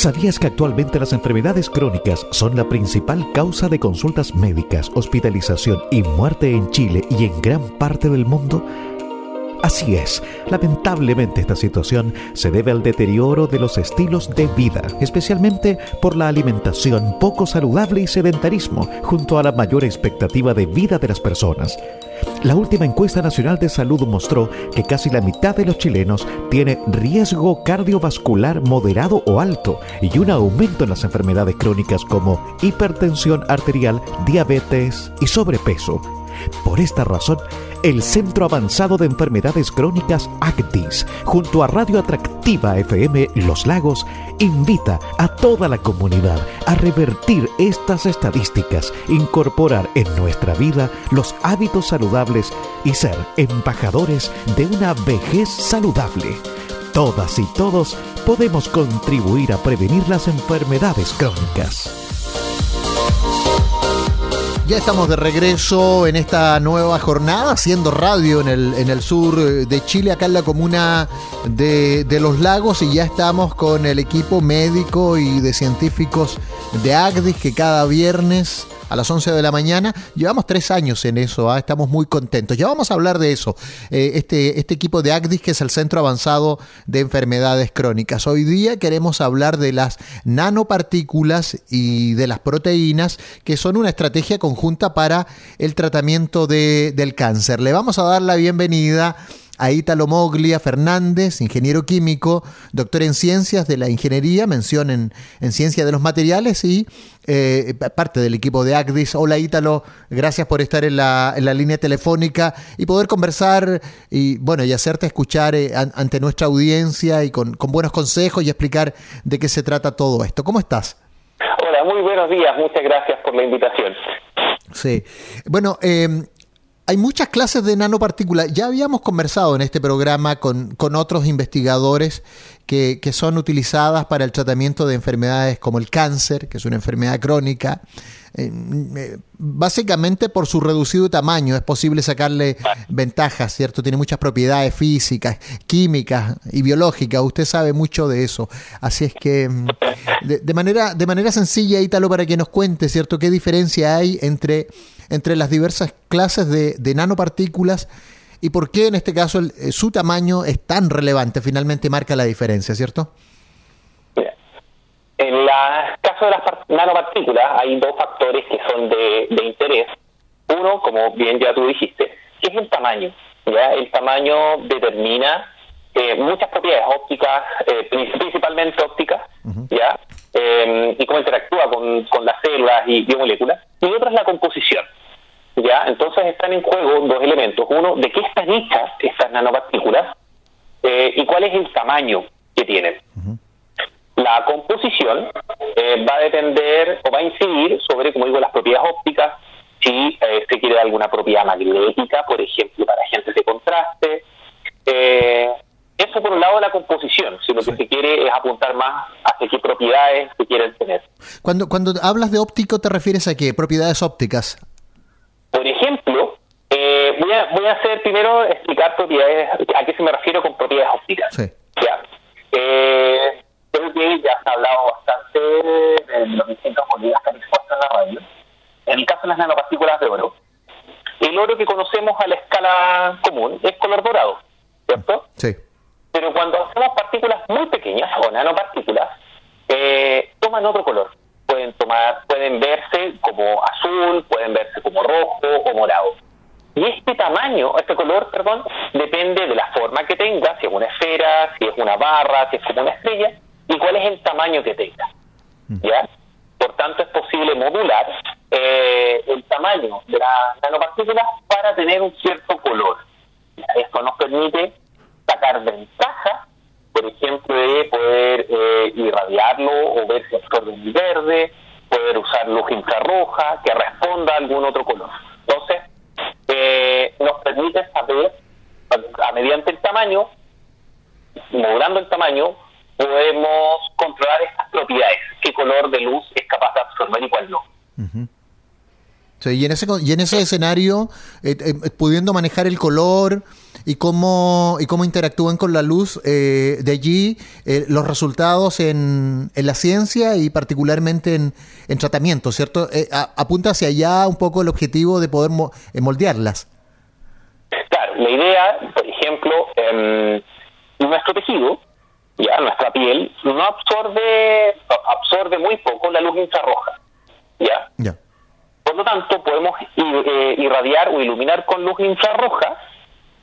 ¿Sabías que actualmente las enfermedades crónicas son la principal causa de consultas médicas, hospitalización y muerte en Chile y en gran parte del mundo? Así es, lamentablemente esta situación se debe al deterioro de los estilos de vida, especialmente por la alimentación poco saludable y sedentarismo, junto a la mayor expectativa de vida de las personas. La última encuesta nacional de salud mostró que casi la mitad de los chilenos tiene riesgo cardiovascular moderado o alto y un aumento en las enfermedades crónicas como hipertensión arterial, diabetes y sobrepeso. Por esta razón, el Centro Avanzado de Enfermedades Crónicas ACDIS, junto a Radio Atractiva FM Los Lagos, invita a toda la comunidad a revertir estas estadísticas, incorporar en nuestra vida los hábitos saludables y ser embajadores de una vejez saludable. Todas y todos podemos contribuir a prevenir las enfermedades crónicas. Ya estamos de regreso en esta nueva jornada, haciendo radio en el sur de Chile, acá en la comuna de Los Lagos, y ya estamos con el equipo médico y de científicos de ACDIS, que cada viernes a las 11 de la mañana, llevamos 3 años en eso, estamos muy contentos. Ya vamos a hablar de eso, este equipo de ACDIS, que es el Centro Avanzado de Enfermedades Crónicas. Hoy día queremos hablar de las nanopartículas y de las proteínas, que son una estrategia conjunta para el tratamiento del cáncer. Le vamos a dar la bienvenida a Ítalo Moglia Fernández, ingeniero químico, doctor en ciencias de la ingeniería, mención en ciencia de los materiales y parte del equipo de ACDIS. Hola Ítalo, gracias por estar en la línea telefónica y poder conversar y hacerte escuchar ante nuestra audiencia y con buenos consejos y explicar de qué se trata todo esto. ¿Cómo estás? Hola, muy buenos días, muchas gracias por la invitación. Sí, bueno, hay muchas clases de nanopartículas. Ya habíamos conversado en este programa con otros investigadores que son utilizadas para el tratamiento de enfermedades como el cáncer, que es una enfermedad crónica. Básicamente por su reducido tamaño es posible sacarle ventajas, ¿cierto? Tiene muchas propiedades físicas, químicas y biológicas. Usted sabe mucho de eso. Así es que de manera sencilla, Ítalo, para que nos cuente, ¿cierto?, qué diferencia hay entre las diversas clases de nanopartículas y por qué en este caso su tamaño es tan relevante, finalmente marca la diferencia, ¿cierto? En el caso de las nanopartículas hay 2 factores que son de interés. Uno, como bien ya tú dijiste, que es el tamaño. ¿Ya? El tamaño determina muchas propiedades ópticas, principalmente ópticas, uh-huh. ¿Ya? Y cómo interactúa con las células y biomoléculas. Y otra es la composición. ¿Ya? Entonces están en juego 2 elementos. Uno, de qué están hechas estas nanopartículas y cuál es el tamaño que tienen. Uh-huh. La composición va a depender o va a incidir sobre, como digo, las propiedades ópticas, si se quiere alguna propiedad magnética, por ejemplo, para agentes de contraste. Eso por un lado de la composición, si lo que se quiere es apuntar más hacia qué propiedades se quieren tener. Cuando hablas de óptico, ¿te refieres a qué? ¿Propiedades ópticas? Por ejemplo, voy a hacer primero explicar propiedades, a qué se me refiero con propiedades ópticas. Sí. ¿Ya? Creo que ya se ha hablado bastante de los distintos moléculas que han expuesto en la radio. En el caso de las nanopartículas de oro, el oro que conocemos a la escala común es color dorado, ¿cierto? Sí. Pero cuando hacemos partículas muy pequeñas o nanopartículas, toman otro color. Pueden verse como azul, pueden verse como rojo o morado. Y este color, depende de la forma que tenga, si es una esfera, si es una barra, si es como una estrella, y cuál es el tamaño que tenga. ¿Ya? Por tanto, es posible modular el tamaño de las nanopartículas para tener un cierto color. Esto nos permite sacar ventaja, por ejemplo, de poder irradiarlo o ver si absorbe el verde, poder usar luz infrarroja que responda a algún otro color. Entonces, nos permite saber, mediante el tamaño, modulando el tamaño, podemos controlar estas propiedades, qué color de luz es capaz de absorber y cuál no. Uh-huh. Sí, y en ese escenario, pudiendo manejar el color y cómo interactúan con la luz. De allí los resultados en la ciencia y particularmente en tratamiento, ¿cierto? Apunta hacia allá un poco el objetivo de poder moldearlas. Claro, la idea, por ejemplo, nuestro tejido, ya nuestra piel, no absorbe muy poco la luz infrarroja, ¿ya? Por lo tanto, podemos irradiar o iluminar con luz infrarroja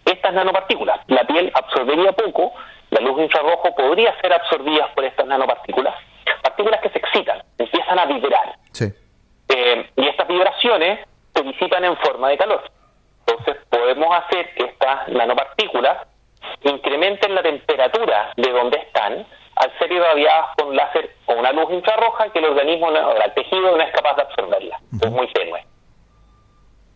estas nanopartículas. La piel absorbería poco, la luz infrarroja podría ser absorbida por estas nanopartículas, partículas que se excitan, empiezan a vibrar. Sí. Y estas vibraciones se disipan en forma de calor. Entonces, podemos hacer que estas nanopartículas incrementen la temperatura de donde están al ser irradiadas con láser o una luz infrarroja que el organismo o el tejido no es capaz de absorberla. Es muy tenue.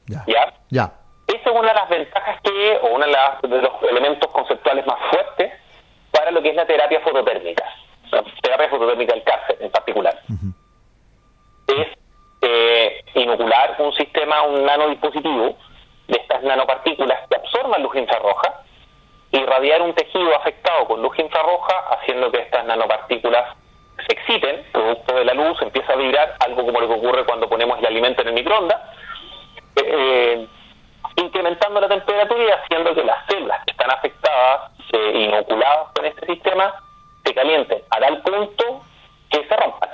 ¿Ya? Esa es una de las ventajas o uno de los elementos conceptuales más fuertes para lo que es la terapia fototérmica. La terapia fototérmica del cáncer en particular. Es inocular un nanodispositivo de estas nanopartículas que absorban luz infrarroja, irradiar un tejido afectado con luz infrarroja, haciendo que estas nanopartículas se exciten, producto de la luz, empieza a vibrar, algo como lo que ocurre cuando ponemos el alimento en el microondas, incrementando la temperatura y haciendo que las células que están afectadas, inoculadas con este sistema, se calienten a tal punto que se rompan.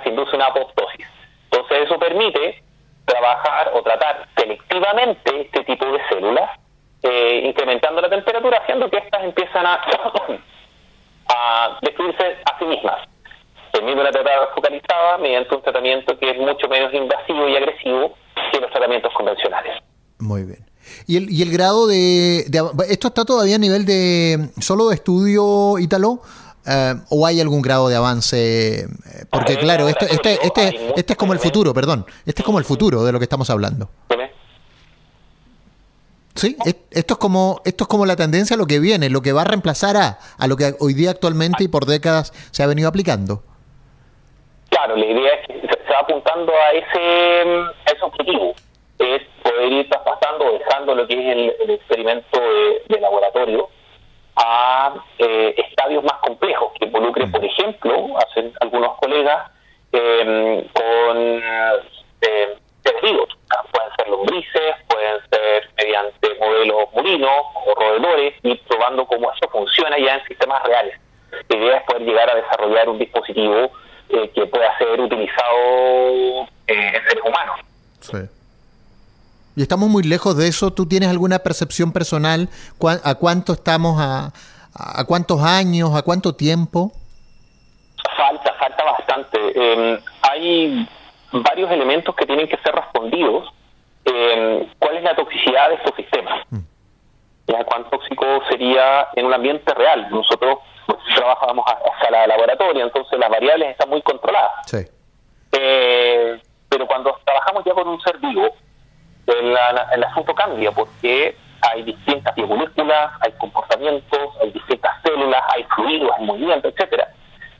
Se induce una apoptosis. Entonces eso permite trabajar o tratar selectivamente este tipo de células, incrementando la temperatura, haciendo que éstas empiezan a destruirse a sí mismas. Permite una terapia focalizada mediante un tratamiento que es mucho menos invasivo y agresivo que los tratamientos convencionales. Muy bien. ¿Y el grado de esto está todavía a nivel de solo de estudio, Ítalo? ¿O hay algún grado de avance? Porque claro, este es como el futuro, este es como el futuro de lo que estamos hablando. Sí, esto es como la tendencia a lo que viene, lo que va a reemplazar a lo que hoy día actualmente y por décadas se ha venido aplicando. Claro, la idea es que se va apuntando a ese objetivo, es poder ir traspasando, dejando lo que es el experimento de laboratorio a estadios más complejos, que involucren, por ejemplo, hacen algunos colegas, con seres vivos. Pueden ser lombrices, pueden ser mediante modelos murinos o roedores, y probando cómo eso funciona ya en sistemas reales. La idea es poder llegar a desarrollar un dispositivo que pueda ser utilizado en seres humanos. Sí. Y estamos muy lejos de eso. ¿Tú tienes alguna percepción personal? ¿A cuánto estamos? ¿A cuántos años? ¿A cuánto tiempo? Falta bastante. Hay varios elementos que tienen que ser respondidos. ¿Cuál es la toxicidad de estos sistemas? ¿Cuán tóxico sería en un ambiente real? Nosotros trabajamos a escala de laboratorio, entonces las variables están muy controladas. Sí. Pero cuando trabajamos ya con un ser vivo, el asunto cambia, porque hay distintas biomoléculas, hay comportamientos, hay distintas células, hay fluidos, hay movimiento, etcétera,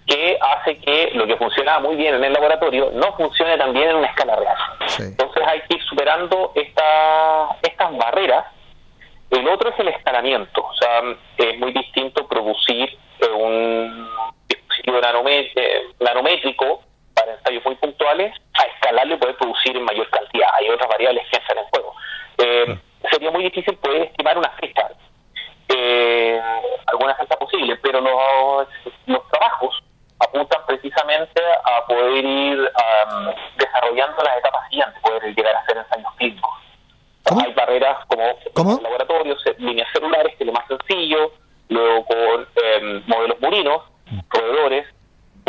que hace que lo que funcionaba muy bien en el laboratorio no funcione tan bien en una escala real. Sí. Entonces hay que ir superando estas barreras. El otro es el escalamiento. O sea, es muy distinto producir un dispositivo nanométrico para ensayos muy puntuales a escalarlo y poder producir en mayor cantidad. Hay otras variables que entran en juego. Sería muy difícil poder estimar una fecha, alguna fecha posible, pero los trabajos apuntan precisamente a poder ir desarrollando las etapas siguientes, poder llegar a hacer ensayos clínicos. ¿Cómo? Hay barreras como laboratorios, líneas celulares, que es lo más sencillo, luego con modelos murinos, roedores.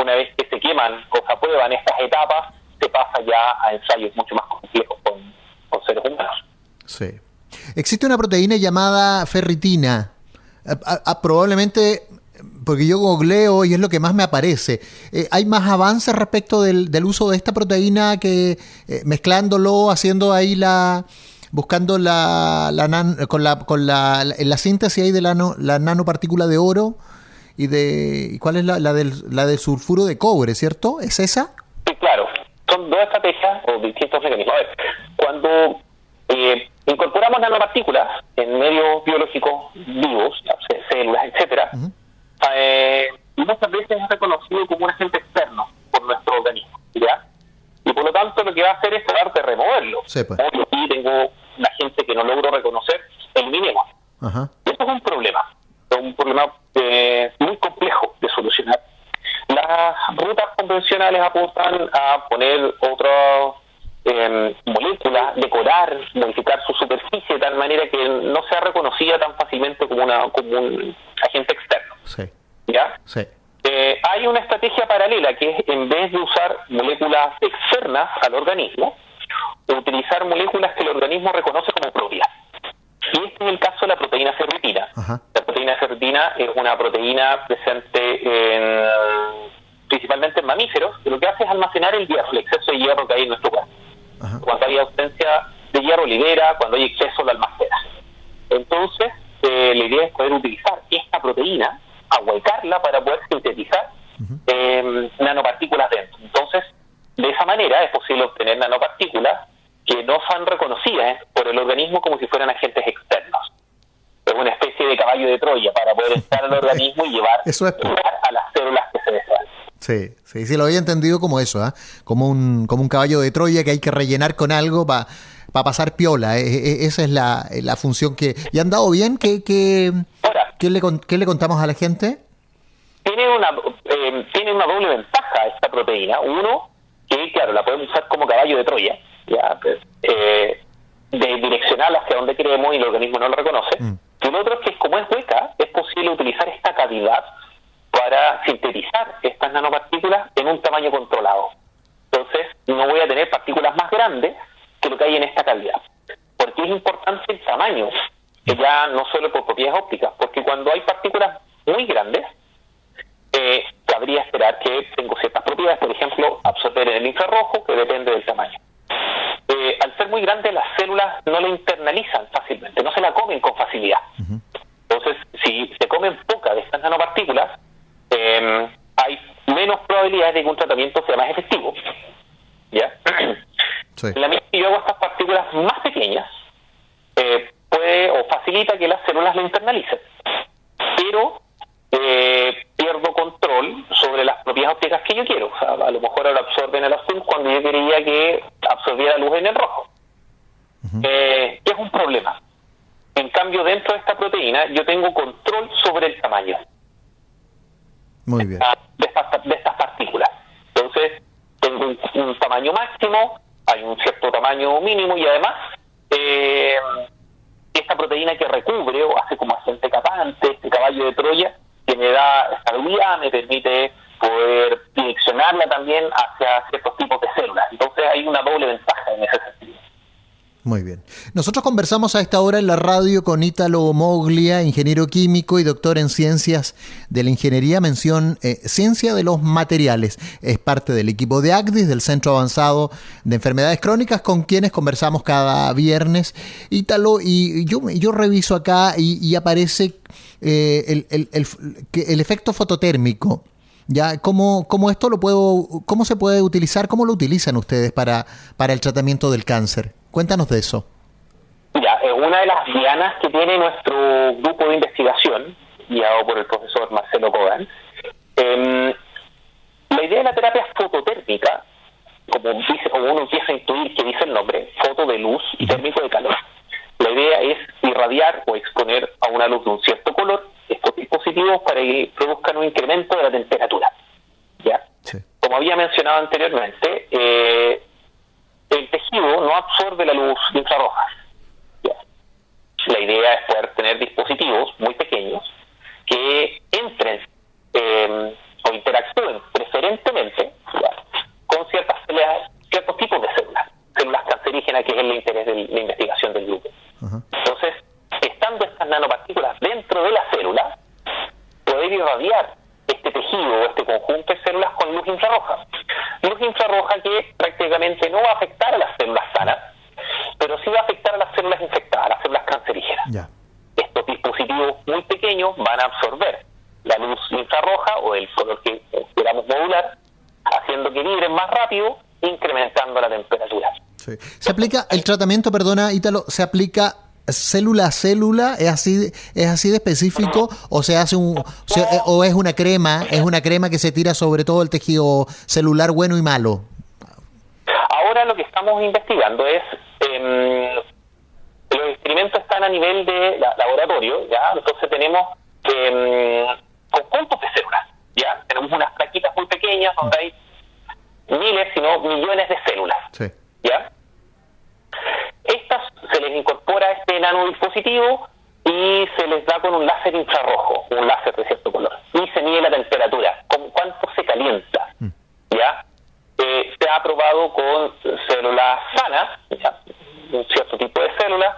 Una vez que se queman o se aprueban estas etapas, se pasa ya a ensayos mucho más complejos con seres humanos. Sí. Existe una proteína llamada ferritina. Probablemente, porque yo googleo y es lo que más me aparece. ¿Hay más avances respecto del uso de esta proteína que mezclándolo, haciendo ahí buscando en la síntesis ahí de la nanopartícula de oro y cuál es la del sulfuro de cobre, ¿cierto? ¿Es esa? Sí, claro. Son dos estrategias o distintos mecanismos. A ver, cuando incorporamos nanopartículas en medios biológicos vivos, células, etcétera, y muchas veces es reconocido como un agente externo por nuestro organismo, ¿ya? Y por lo tanto lo que va a hacer es tratar de removerlo. Sí, pues. Yo aquí tengo un agente que no logro reconocer, eliminemos. Ajá. Eso es un problema muy complejo de solucionar. Las rutas convencionales apuntan a poner otras moléculas, decorar, modificar su superficie de tal manera que no sea reconocida tan fácilmente como un agente externo. Sí. ¿Ya? Sí. Hay una estrategia paralela que es, en vez de usar moléculas externas al organismo, utilizar moléculas que el organismo reconoce como propias. Y este es el caso de la proteína ferritina. Ajá. La proteína ferritina es una proteína presente principalmente en mamíferos, que lo que hace es almacenar el hierro, el exceso de hierro que hay en nuestro cuerpo. Ajá. Cuando hay ausencia de hierro libera, cuando hay exceso lo almacena. Entonces, la idea es poder utilizar esta proteína, ahuecarla para poder sintetizar nanopartículas dentro. Entonces, de esa manera es posible obtener nanopartículas que no son reconocidas por el organismo como si fueran agentes externos. Es una especie de caballo de Troya para poder entrar al organismo y llevar a las células que se desean. Sí, lo había entendido como eso, como un caballo de Troya que hay que rellenar con algo para pasar piola. Esa es la función que... ¿Y han dado bien? ¿Qué le contamos a la gente? Tiene una doble ventaja esta proteína. Uno, que claro, la podemos usar como caballo de Troya, ya, de direccional hacia donde queremos y el organismo no lo reconoce. Y lo otro es que como es hueca, es posible utilizar esta cavidad para sintetizar estas nanopartículas en un tamaño controlado. Entonces, no voy a tener partículas más grandes que lo que hay en esta cavidad. ¿Por qué es importante el tamaño? Que ya no solo por propiedades ópticas, porque cuando hay partículas muy grandes, cabría esperar que tengo ciertas propiedades, por ejemplo, absorber en el infrarrojo, que depende del tamaño. Al ser muy grande, las células no la internalizan fácilmente, no se la comen con facilidad. Uh-huh. Entonces, si se comen pocas de estas nanopartículas, hay menos probabilidades de que un tratamiento sea más efectivo. ¿Ya? Sí. En la medida que yo hago estas partículas más pequeñas, puede o facilita que las células la internalicen. Pero pierdo control sobre las propiedades ópticas que yo quiero. O sea, a lo mejor ahora absorben el azul cuando yo quería que absorbiera luz en el rojo. Uh-huh. Que es un problema. En cambio, dentro de esta proteína yo tengo control sobre el tamaño. Muy bien. De estas partículas. Entonces, tengo un tamaño máximo, hay un cierto tamaño mínimo y además esta proteína que recubre o hace como agente capante, este caballo de Troya, que me da estabilidad, me permite poder direccionarla también hacia ciertos tipos de células. Entonces hay una doble ventaja en ese sentido. Muy bien. Nosotros conversamos a esta hora en la radio con Ítalo Moglia, ingeniero químico y doctor en ciencias de la ingeniería, mención ciencia de los materiales. Es parte del equipo de ACDIS, del Centro Avanzado de Enfermedades Crónicas, con quienes conversamos cada viernes. Ítalo, y yo reviso acá y aparece el efecto fototérmico. Ya, ¿cómo se puede utilizar? ¿Cómo lo utilizan ustedes para el tratamiento del cáncer? Cuéntanos de eso. Ya, es una de las dianas que tiene nuestro grupo de investigación, guiado por el profesor Marcelo Kogan. La idea de la terapia fototérmica, como uno empieza a intuir que dice el nombre, foto de luz y térmico de calor. La idea es irradiar o exponer a una luz de un cierto color estos dispositivos para que produzcan un incremento de la temperatura. ¿Ya? Sí. Como había mencionado anteriormente, el tejido no absorbe la luz infrarroja. ¿Ya? La idea es poder tener dispositivos muy pequeños que entren o interactúen preferentemente, ¿ya?, con ciertos tipos de células cancerígenas, que es el interés de la investigación del grupo. Uh-huh. Entonces, estando estas nanopartículas dentro de la célula, poder irradiar este tejido o este conjunto de células con luz infrarroja. Luz infrarroja que prácticamente no va a afectar a las células sanas, pero sí va a afectar a las células infectadas, a las células cancerígenas. Yeah. Estos dispositivos muy pequeños van a absorber la luz infrarroja o el color que queramos modular, haciendo que vibren más rápido incrementando la temperatura. Sí. ¿Se aplica el tratamiento, perdona, Ítalo, se aplica célula a célula? ¿Es así de específico? ¿O se hace o es una crema que se tira sobre todo el tejido celular bueno y malo? Ahora lo que estamos investigando es, los experimentos están a nivel de laboratorio, ¿ya? Entonces tenemos conjuntos de células, ¿ya? Tenemos unas plaquitas muy pequeñas donde hay miles, si no millones de células, sí. ¿Ya? Estas se les incorpora este nanodispositivo y se les da con un láser infrarrojo, un láser de cierto color, y se mide la temperatura, con cuánto se calienta, ¿ya? Se ha probado con células sanas, ¿ya? Un cierto tipo de células,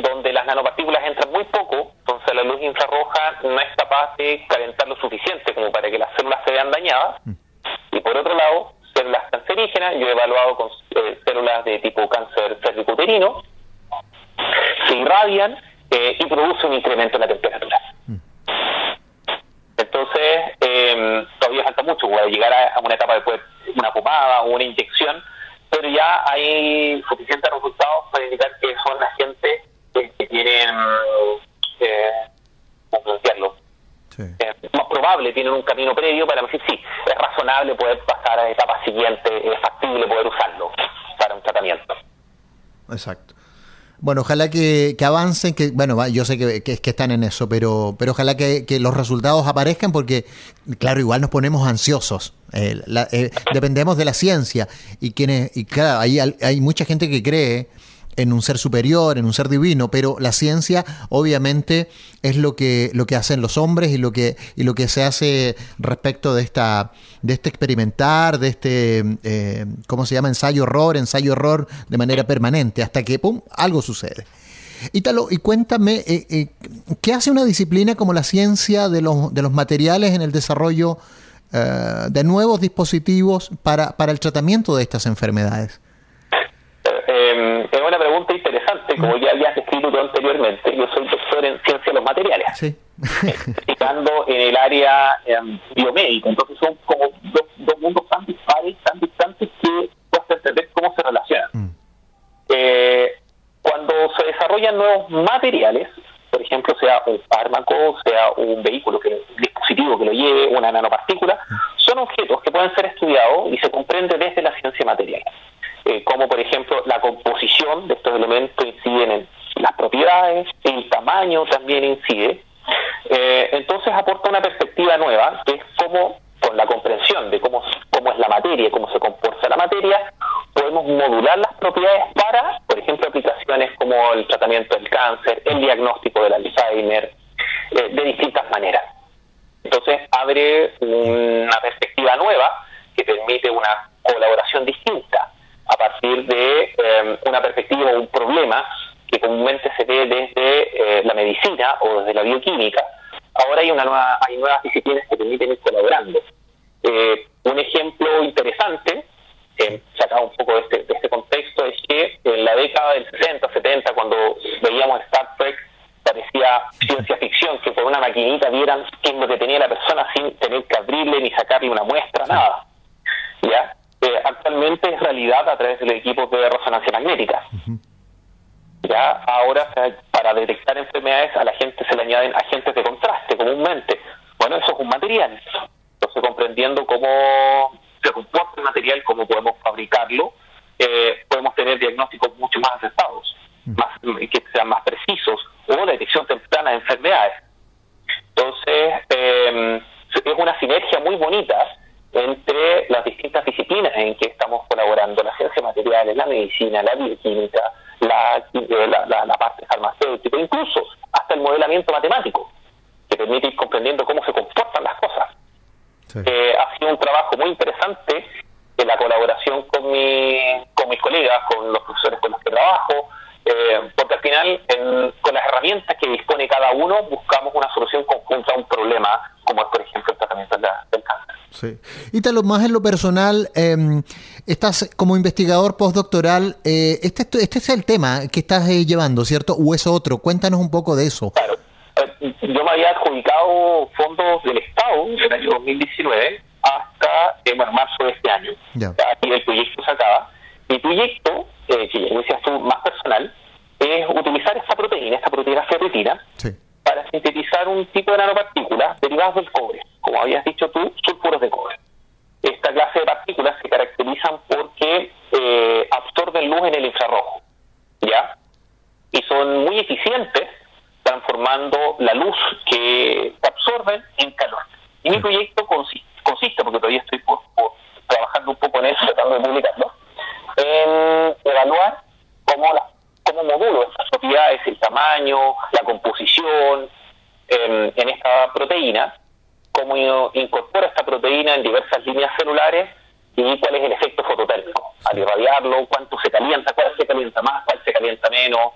donde las nanopartículas entran muy poco, entonces la luz infrarroja no es capaz de calentar lo suficiente como para que las células se vean dañadas. Y por otro lado, células cancerígenas, yo he evaluado con células de tipo cáncer cervicouterino, se irradian y producen un incremento en la temperatura. Entonces, todavía falta mucho para llegar a una etapa después, una pomada o una inyección, pero ya hay suficientes resultados para indicar que son agentes que tienen, ¿cómo plantearlo? Sí. Más probable, tienen un camino previo para decir sí, es razonable poder pasar a la etapa siguiente, es factible poder usarlo para un tratamiento. Exacto. Bueno, ojalá que avancen, que bueno, yo sé que están en eso, pero ojalá que los resultados aparezcan porque, claro, igual nos ponemos ansiosos. Dependemos de la ciencia y claro, hay mucha gente que cree en un ser superior, en un ser divino, pero la ciencia obviamente es lo que hacen los hombres y lo que se hace respecto de este experimentar, de este ¿cómo se llama? ensayo error de manera permanente, hasta que pum, algo sucede. Ítalo, y cuéntame, ¿qué hace una disciplina como la ciencia de los materiales en el desarrollo de nuevos dispositivos para el tratamiento de estas enfermedades? Es una pregunta interesante, como ya habías descrito tú anteriormente. Yo soy doctor en ciencia de los materiales, sí. Explicando en el área biomédica, entonces son como dos mundos tan dispares, tan distantes que cuesta entender cómo se relacionan. Cuando se desarrollan nuevos materiales, por ejemplo, sea un fármaco, sea un vehículo, un dispositivo que lo lleve, una nanopartícula, son objetos que pueden ser estudiados y se comprende desde la ciencia material. Como por ejemplo la composición de estos elementos inciden en las propiedades, el tamaño también incide. Entonces aporta una perspectiva nueva, que es cómo, con la comprensión de cómo es la materia, cómo se comporta la materia, podemos modular las propiedades para, por ejemplo, aplicaciones como el tratamiento del cáncer, el diagnóstico del Alzheimer, de distintas maneras. Entonces abre una perspectiva nueva que permite una colaboración distinta a partir de una perspectiva o un problema que comúnmente se ve desde la medicina o desde la bioquímica. Ahora hay nuevas disciplinas que permiten ir colaborando. Un ejemplo interesante, sacado un poco de este contexto, es que en la década del 60, 70, cuando veíamos Star Trek, parecía ciencia ficción, que por una maquinita vieran qué es lo que tenía la persona sin tener que abrirle ni sacarle una muestra, nada. ¿Ya? Actualmente es realidad a través de los equipos de resonancia magnética. Ya ahora, para detectar enfermedades, a la gente se le añaden agentes de contraste comúnmente. Bueno, eso es un material. Entonces, comprendiendo cómo se comporta el material, cómo podemos fabricarlo, podemos tener diagnósticos mucho más acertados, que sean más precisos, o la detección temprana de enfermedades. Entonces, es una sinergia muy bonita entre las distintas disciplinas en que estamos colaborando: la ciencia materiales, la medicina, la bioquímica, la parte farmacéutica, incluso hasta el modelamiento matemático, que permite ir comprendiendo cómo se comportan las cosas. Sí. Ha sido un trabajo muy interesante en la colaboración con mis colegas, con los profesores con los que trabajo, porque al final, con las herramientas que dispone cada uno, buscamos una solución conjunta a un problema, como es, por ejemplo, el tratamiento del cáncer. Sí. Ítalo, más en lo personal, estás como investigador postdoctoral, este es el tema que estás llevando, ¿cierto? ¿O es otro? Cuéntanos un poco de eso. Claro. Yo me había adjudicado fondos del Estado en el año 2019 hasta marzo de este año. Aquí el proyecto se acaba. Mi proyecto, que ya decías tú, más personal, es utilizar esta proteína ferritina, para sintetizar un tipo de nanopartículas derivadas del cobre. Como habías dicho tú, sulfuros de cobre. Esta clase de partículas se caracterizan porque absorben luz en el infrarrojo, ¿ya? Y son muy eficientes transformando la luz que absorben en calor. Y mi proyecto consiste, porque todavía estoy trabajando un poco en eso, tratando de publicarlo, en evaluar cómo modulo estas propiedades, el tamaño, la composición en esta proteína, cómo incorpora esta proteína en diversas líneas celulares y cuál es el efecto fototérmico al irradiarlo, cuánto se calienta, cuál se calienta más, cuál se calienta menos,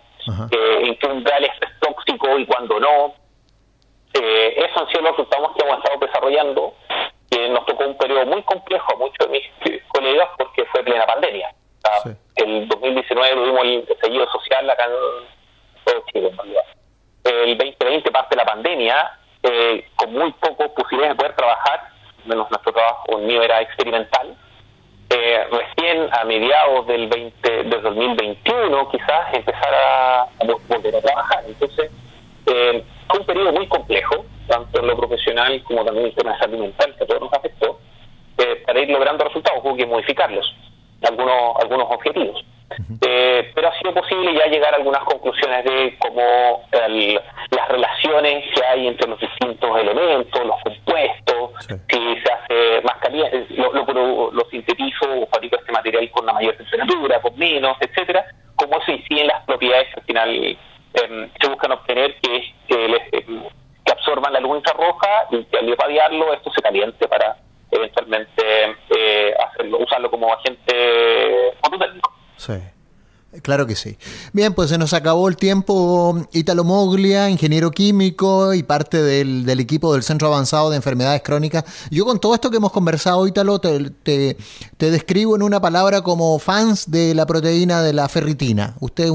en qué umbrales es tóxico y cuándo no. Esos han sido los resultados que hemos estado desarrollando, que nos tocó un periodo muy complejo a muchos de mis colegas porque fue plena pandemia. El 2019 tuvimos el estallido social acá en todo Chile, en realidad. El 2020 parte de la pandemia, con muy pocas posibilidades de poder trabajar, menos nuestro trabajo mío era experimental. Recién a mediados del 2021 quizás empezar a volver a trabajar. Entonces fue un periodo muy complejo, tanto en lo profesional como también en el tema de salud mental, que a todos nos afectó. Para ir logrando resultados hubo que modificarlos, algunos objetivos. Pero ha sido posible ya llegar a algunas conclusiones de cómo las relaciones que hay entre los distintos elementos, los compuestos, si se hace más caliente, lo sintetizo o fabrico este material con una mayor temperatura, con menos, etcétera, cómo eso incide en las propiedades que al final se buscan obtener, que absorban la luz infrarroja y que al irradiarlo esto se caliente para eventualmente usarlo como agente fototérmico. Sí, claro que sí. Bien, pues se nos acabó el tiempo. Ítalo Moglia, ingeniero químico y parte del equipo del Centro Avanzado de Enfermedades Crónicas. Yo con todo esto que hemos conversado, Ítalo, te describo en una palabra como fans de la proteína de la ferritina. Usted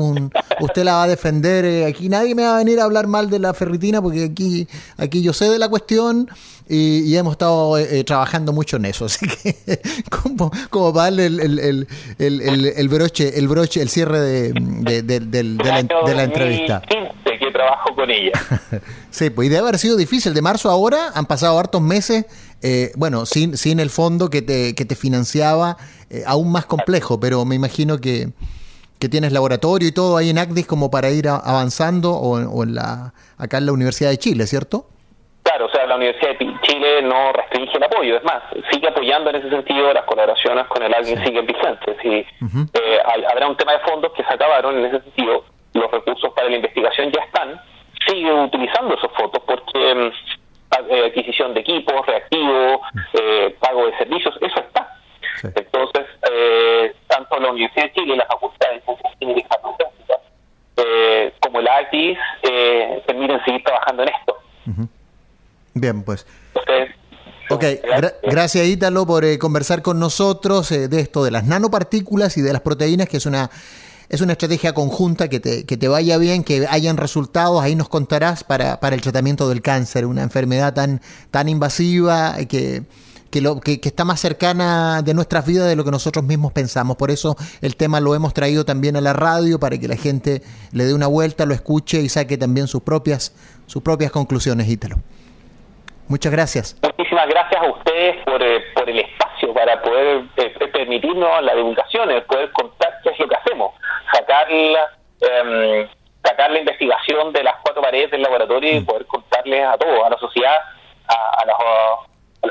la va a defender. Aquí nadie me va a venir a hablar mal de la ferritina porque aquí yo sé de la cuestión. Y hemos estado trabajando mucho en eso, así que como para darle el broche, el cierre de la entrevista. Que trabajo con ella. Sí, pues y debe haber sido difícil. De marzo a ahora han pasado hartos meses, sin el fondo que te financiaba, aún más complejo, pero me imagino que tienes laboratorio y todo ahí en ACDIS como para ir avanzando o acá en la Universidad de Chile, ¿cierto? Claro, o sea, la Universidad de Chile no restringe el apoyo, es más, sigue apoyando en ese sentido, las colaboraciones con el ACDIS siguen vigentes. Habrá un tema de fondos que se acabaron en ese sentido, los recursos para la investigación ya están, sigue utilizando esos fondos porque adquisición de equipos, reactivos, pago de servicios, eso está. Sí. Entonces, tanto la Universidad de Chile, la Facultad de Ciencias Químicas y Farmacéuticas, como el ACDIS, permiten seguir trabajando en esto. Bien, pues. Gracias, Ítalo, por conversar con nosotros de esto de las nanopartículas y de las proteínas, que es una estrategia conjunta, que te vaya bien, que hayan resultados, ahí nos contarás para el tratamiento del cáncer, una enfermedad tan invasiva que está más cercana de nuestras vidas de lo que nosotros mismos pensamos. Por eso el tema lo hemos traído también a la radio, para que la gente le dé una vuelta, lo escuche y saque también sus propias conclusiones, Ítalo. Muchas gracias. Muchísimas gracias a ustedes por el espacio para poder permitirnos la divulgación, poder contar qué es lo que hacemos, sacar la investigación de las cuatro paredes del laboratorio y poder contarles a todos, a la sociedad, a los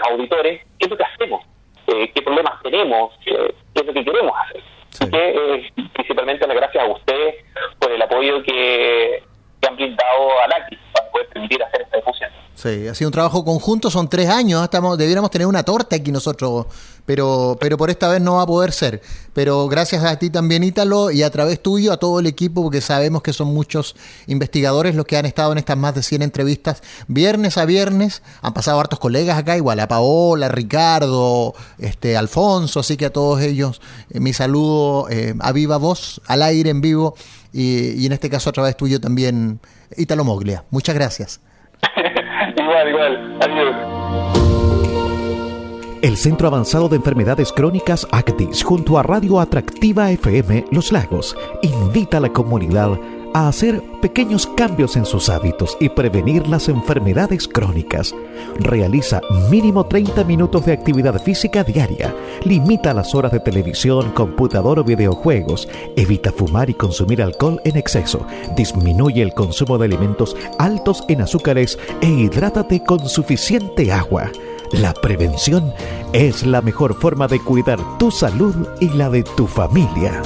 auditores, qué es lo que hacemos, qué problemas tenemos, qué es lo que queremos hacer. Sí. Así que principalmente las gracias a ustedes por el apoyo que han brindado al ACDIS para poder permitir hacer esta difusión. Sí, ha sido un trabajo conjunto, son 3 años, debiéramos tener una torta aquí nosotros, pero por esta vez no va a poder ser. Pero gracias a ti también, Ítalo, y a través tuyo, a todo el equipo, porque sabemos que son muchos investigadores los que han estado en estas más de 100 entrevistas, viernes a viernes. Han pasado hartos colegas acá, igual a Paola, Ricardo, Alfonso, así que a todos ellos mi saludo a viva voz, al aire, en vivo, y en este caso a través tuyo también, Ítalo Moglia. Muchas gracias. Igual, adiós. El Centro Avanzado de Enfermedades Crónicas ACTIS, junto a Radio Atractiva FM Los Lagos, invita a la comunidad a hacer pequeños cambios en sus hábitos y prevenir las enfermedades crónicas. Realiza mínimo 30 minutos de actividad física diaria. Limita las horas de televisión, computador o videojuegos. Evita fumar y consumir alcohol en exceso. Disminuye el consumo de alimentos altos en azúcares e hidrátate con suficiente agua. La prevención es la mejor forma de cuidar tu salud y la de tu familia.